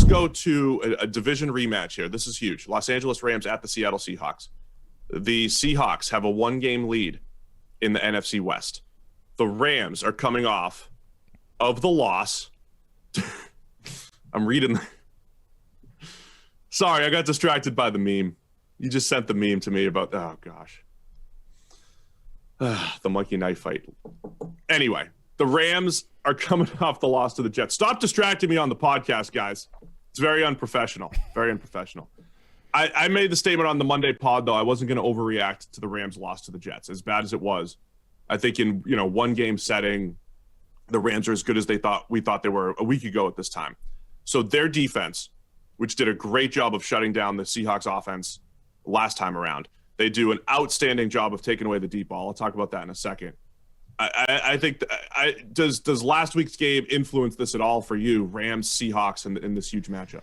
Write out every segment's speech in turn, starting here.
let's go to a division rematch here. This is huge. Los Angeles Rams at the Seattle Seahawks. The Seahawks have a 1-game lead in the NFC West. The Rams are coming off of the loss. I'm reading. Sorry, I got distracted by the meme. You just sent the meme to me about, oh gosh. The monkey knife fight. Anyway, the Rams are coming off the loss to the Jets. Stop distracting me on the podcast, guys. It's very unprofessional. Very unprofessional. I made the statement on the Monday pod, though. I wasn't going to overreact to the Rams' loss to the Jets, as bad as it was. I think in 1-game setting, the Rams are as good as we thought they were a week ago at this time. So their defense, which did a great job of shutting down the Seahawks offense last time around, they do an outstanding job of taking away the deep ball. I'll talk about that in a second. I think does last week's game influence this at all for you, Rams, Seahawks, in this huge matchup?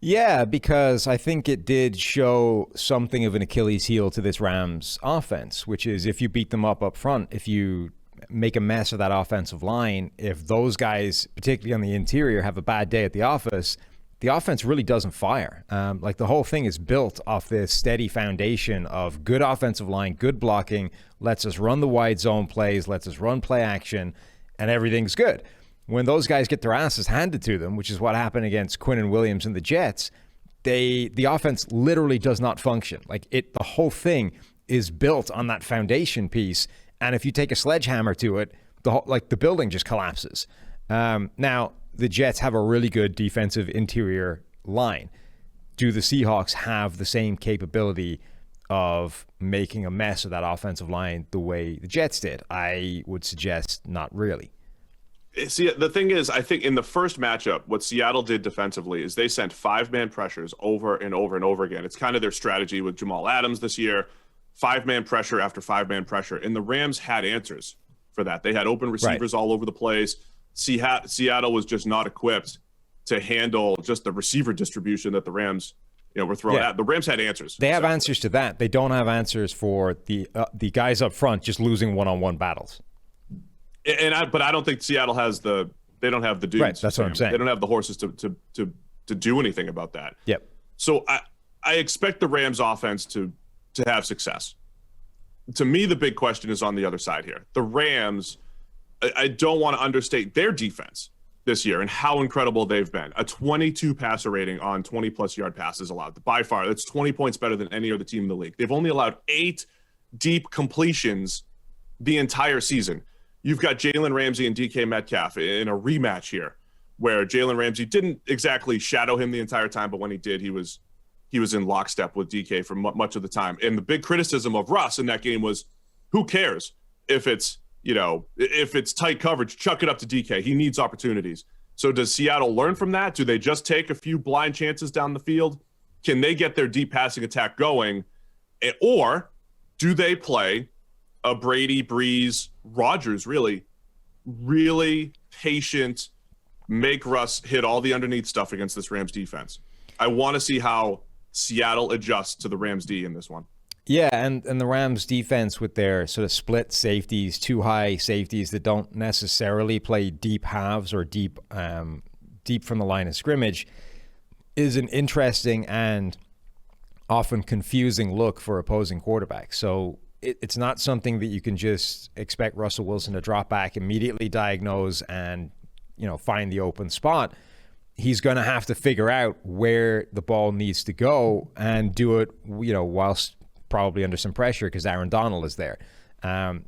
Yeah, because I think it did show something of an Achilles heel to this Rams offense, which is if you beat them up front, if you make a mess of that offensive line, if those guys, particularly on the interior, have a bad day at the office, the offense really doesn't fire. Like the whole thing is built off this steady foundation of good offensive line, good blocking, lets us run the wide zone plays, lets us run play action, and everything's good. When those guys get their asses handed to them, which is what happened against Quinn and Williams and the Jets, the offense literally does not function. The whole thing is built on that foundation piece, and if you take a sledgehammer to it, the building just collapses. Now, the Jets have a really good defensive interior line. Do the Seahawks have the same capability of making a mess of that offensive line the way the Jets did? I would suggest not really. See, the thing is, I think in the first matchup, what Seattle did defensively is they sent 5-man pressures over and over and over again. It's kind of their strategy with Jamal Adams this year, 5-man pressure after 5-man pressure. And the Rams had answers for that. They had open receivers all over the place. Seattle was just not equipped to handle just the receiver distribution that the Rams were throwing at. The Rams had answers. They have answers to that. They don't have answers for the guys up front just losing one-on-one battles. But I don't think Seattle has they don't have the dudes. Right, that's what I'm saying. They don't have the horses to do anything about that. Yep. So I expect the Rams offense to have success. To me, the big question is on the other side here. The Rams, I don't want to understate their defense this year and how incredible they've been. A 22 passer rating on 20-plus yard passes allowed. By far, that's 20 points better than any other team in the league. They've only allowed 8 deep completions the entire season. You've got Jalen Ramsey and DK Metcalf in a rematch here where Jalen Ramsey didn't exactly shadow him the entire time, but when he did, he was in lockstep with DK for much of the time. And the big criticism of Russ in that game was, who cares if it's tight coverage, chuck it up to DK. He needs opportunities. So does Seattle learn from that? Do they just take a few blind chances down the field? Can they get their deep passing attack going? Or do they play a Brady, Breeze, Rodgers, really patient, make Russ hit all the underneath stuff against this Rams defense? I want to see how Seattle adjusts to the Rams D in this one. Yeah, and the Rams defense with their sort of split safeties, 2 high safeties that don't necessarily play deep halves or deep from the line of scrimmage is an interesting and often confusing look for opposing quarterbacks. So it's not something that you can just expect Russell Wilson to drop back, immediately diagnose, and find the open spot. He's going to have to figure out where the ball needs to go and do it, whilst probably under some pressure because Aaron Donald is there.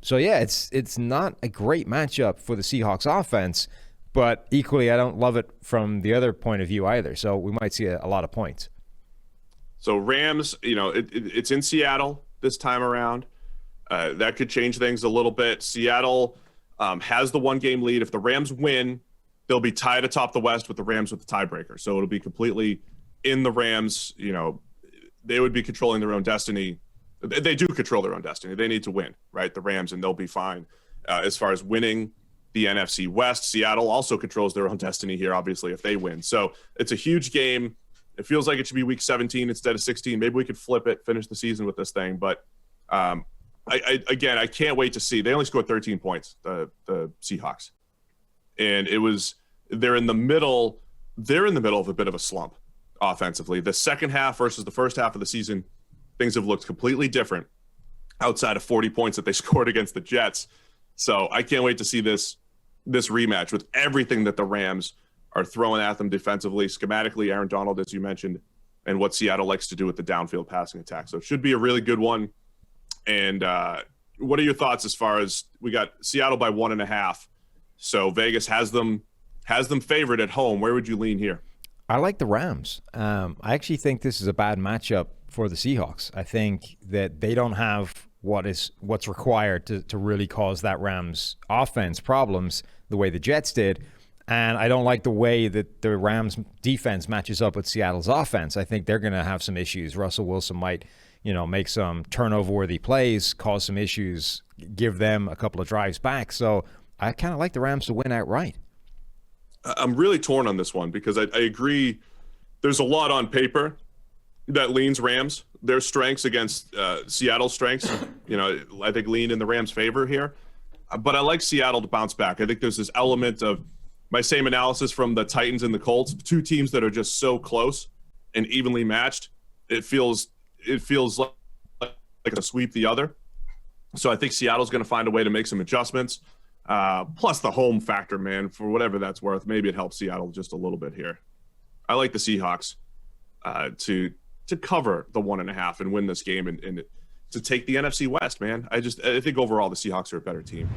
So yeah, it's not a great matchup for the Seahawks offense, but equally I don't love it from the other point of view either. So we might see a lot of points. So Rams, it's in Seattle this time around. That could change things a little bit. Seattle has the 1-game lead. If the Rams win, they'll be tied atop the West with the Rams with the tiebreaker. So it'll be completely in the Rams. They would be controlling their own destiny. They do control their own destiny. They need to win, right? The Rams, and they'll be fine. As far as winning the NFC West, Seattle also controls their own destiny here, obviously, if they win. So it's a huge game. It feels like it should be week 17 instead of 16. Maybe we could flip it, finish the season with this thing. But I can't wait to see. They only scored 13 points, the Seahawks. And they're in the middle. they're in the middle of a bit of a slump offensively. The second half versus the first half of the season, things have looked completely different outside of 40 points that they scored against the Jets. So I can't wait to see this rematch with everything that the Rams are throwing at them defensively, schematically, Aaron Donald, as you mentioned, and what Seattle likes to do with the downfield passing attack. So it should be a really good one. And what are your thoughts as far as we got Seattle by 1.5? So Vegas has them favored at home. Where would you lean here? I like the Rams. I actually think this is a bad matchup for the Seahawks. I think that they don't have what's required to really cause that Rams offense problems the way the Jets did. And I don't like the way that the Rams defense matches up with Seattle's offense. I think they're going to have some issues. Russell Wilson might, make some turnover-worthy plays, cause some issues, give them a couple of drives back. So I kind of like the Rams to win outright. I'm really torn on this one because I agree there's a lot on paper that leans Rams, their strengths against Seattle's strengths. I think lean in the Rams' favor here. But I like Seattle to bounce back. I think there's this element of my same analysis from the Titans and the Colts, two teams that are just so close and evenly matched. It feels like a sweep the other. So I think Seattle's going to find a way to make some adjustments. Plus the home factor, man, for whatever that's worth. Maybe it helps Seattle just a little bit here. I like the Seahawks to cover the 1.5 and win this game and to take the NFC West, man. I think overall the Seahawks are a better team.